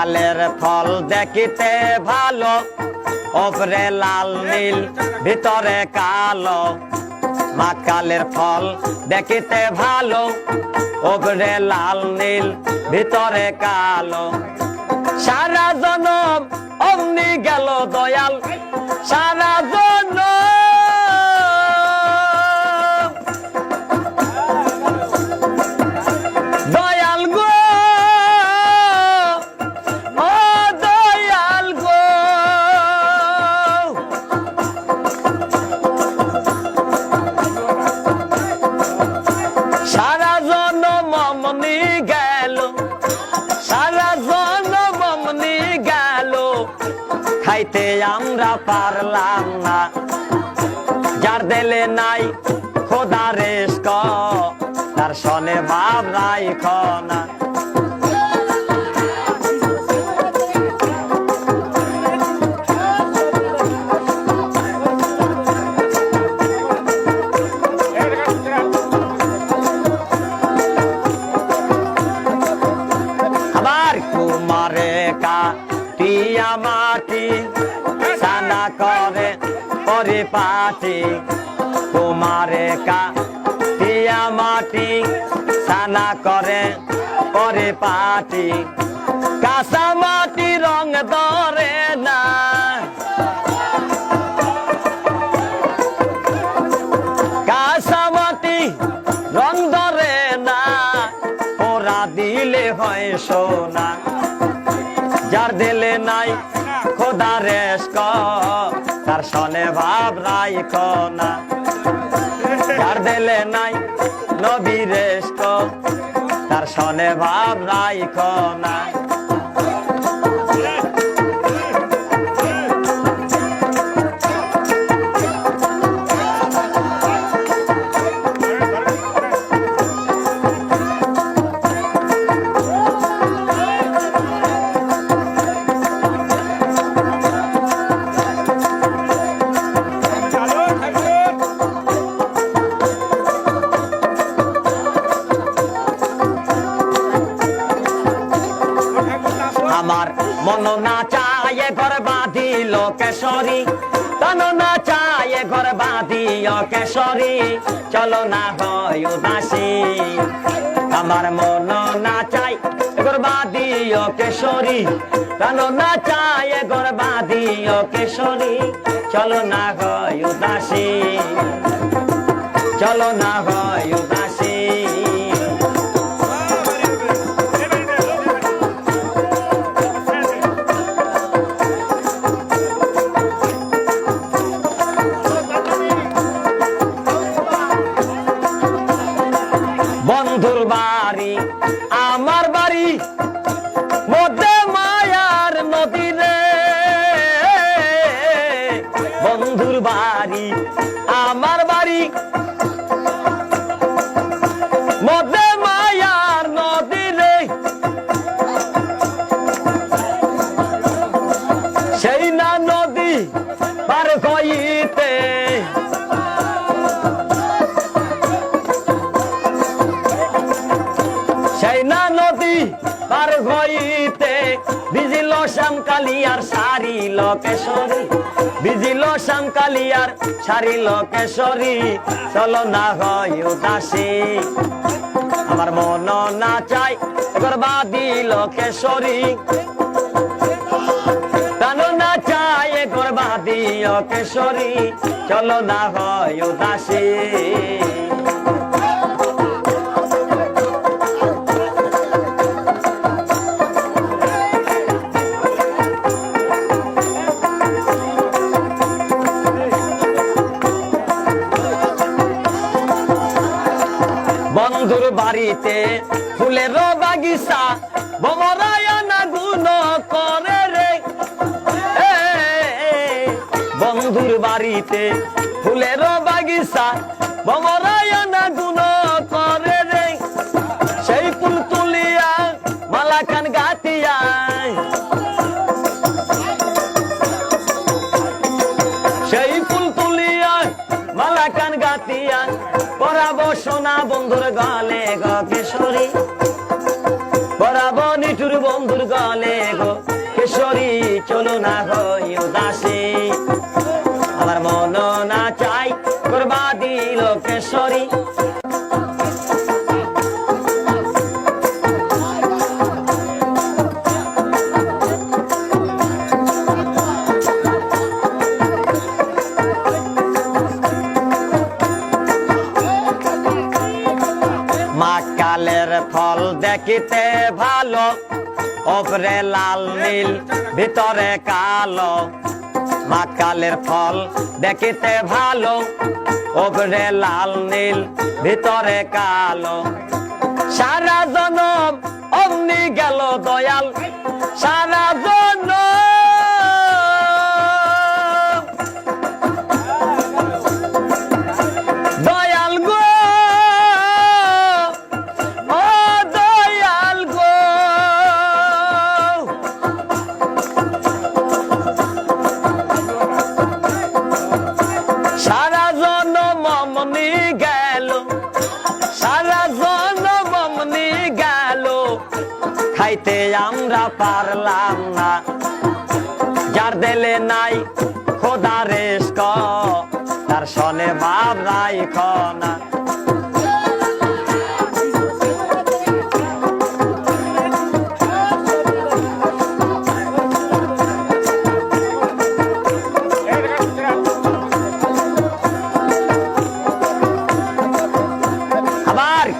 কালের ফল দেখিতে ভালো, ওপরে লাল নীল ভিতরে কালো। মাকালের ফল দেখিতে ভালো, ওপরে লাল নীল ভিতরে কালো। সারা জনম অমনি গেল দয়াল, সারা জনম দয়াল গো, ও দয়াল গো। সারা জনম অমনি গেল, সারা জনম অমনি গেল, খাইতে আমরা পারলাম না। যার দিলে নাই খোদা রেস্ক, তার সনে ভাব রাইখ না। আবার কুমারে কাটিয়া মাটি সানা করে পরিপাটি, কুমারে কাটিয়া মাটি সানা করে পরিপাটি। কাঁচা মাটি রং ধরে না, কাঁচা মাটি রং ধরে না, পোড়া দিলে হয় সোনা। যার দিলে নাই খোদা রেস্ক, তার সনে ভাব রাইখ না। যার দিলে নাই নবী রেস্ক, তার সনে ভাব রাইখ না। আমার মন না চায় ঘর বাঁধিল কেশরী, তন না চায় ঘর বাঁধিল কেশরী, চলো না হয় উদাসী। আমার মন না চায় ঘর বাঁধিল কেশরী, তন না চায় ঘর বাঁধিল কেশরী, চলো না হয় উদাসী, চলো না হয় উদাসী। বন্ধুর বাড়ি আমার বাড়ি, মধ্যে মায়ার নদী রে। বন্ধুর বাড়ি আমার বাড়ি, মধ্যে মায়ার নদী রে। সেই না নদী পার হইতে, সেই না নদী পার হইতে, বিজিল শ্যামকালিয়ার সারিল কেশরী, বিজিল শ্যামকালিয়ার সারিল কেশরী, চলো না হয় উদাসী। আমার মন না চাই ঘর বাঁধিল কেশরী, প্রাণ না চাই ঘর বাঁধিল কেশরী, চলো না হয় উদাসী। বন্ধুর বাড়িতে ফুলের বাগিচা, ভমরায়না গুণ করে রে। বন্ধুর বাড়িতে ফুলের বাগিচা, ভমরায়না গুণ করে রে। সেই ফুল তুলিয়া মালা কান গাতিয়া, সেই ফুল তুলিয়া মালা কান গাতিয়া, পরাবো সোনা বন্ধুর গলে গো কেশরী, পরা যাব নিঠুর বন্ধুর গলে গো কেশরী চলো না হই উদাসী আমার মন না চাই করবা দিল কেশরী মাকালের ফল দেখিতে ভালো ওপরে লাল নীল ভিতরে কালো মাকালের ফল দেখিতে ভালো ওপরে লাল নীল ভিতরে কালো সারা জনম অমনি গেল দয়াল সারা জনম দয়াল গো সারা জনম অমনি গেল সারা জনম অমনি গেল খাইতে আমরা পারলাম না যার দিলে নাই খোদা রেস্ক তার সনে ভাব রাইখ না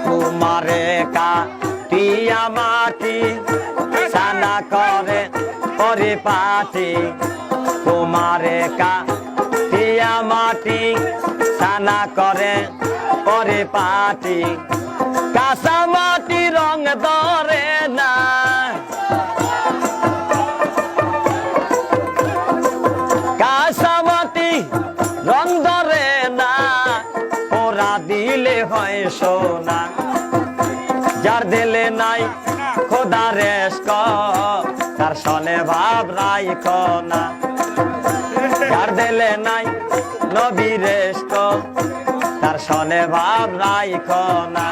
কুমারে কাটিয়া মাটি সানা করে পরিপাটি কুমারে কাটিয়া মাটি সানা করে পরিপাটি কাঁচা মাটি রং ধরে না কাঁচা মাটি রং ধরে না ওরা দিলে হয় সোনা যার দিলে নাই খোদা রেস্ক তার সনে ভাব রাইখ না যার দিলে নাই নবী রেস্ক তার সনে ভাব রাইখ না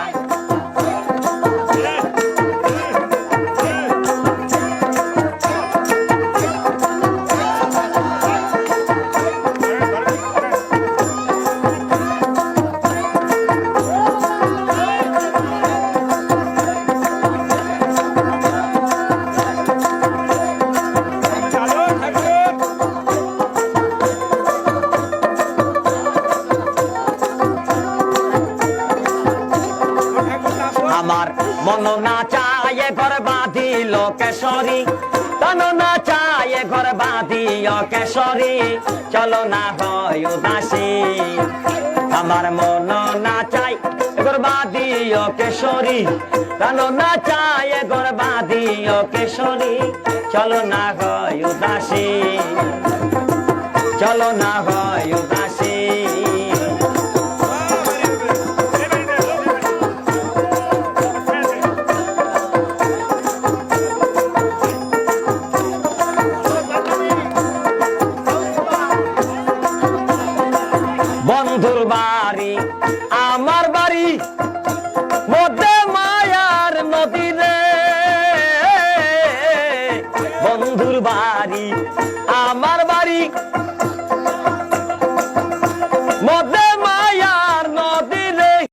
আমার মন না চায় ঘর বাঁধিল কেশরী তন না চায় ঘর বাঁধিও কেশরী চলো না হয় উদাসী আমার মন না চায় ঘর বাঁধিও কেশরী তন না চায় ঘর বাঁধিও কেশরী চলো না হয় উদাসী চলো না হয় উদাসী বন্ধুর বাড়ি আমার বাড়ি মধ্যে মায়ার নদী রে বন্ধুর বাড়ি আমার বাড়ি মধ্যে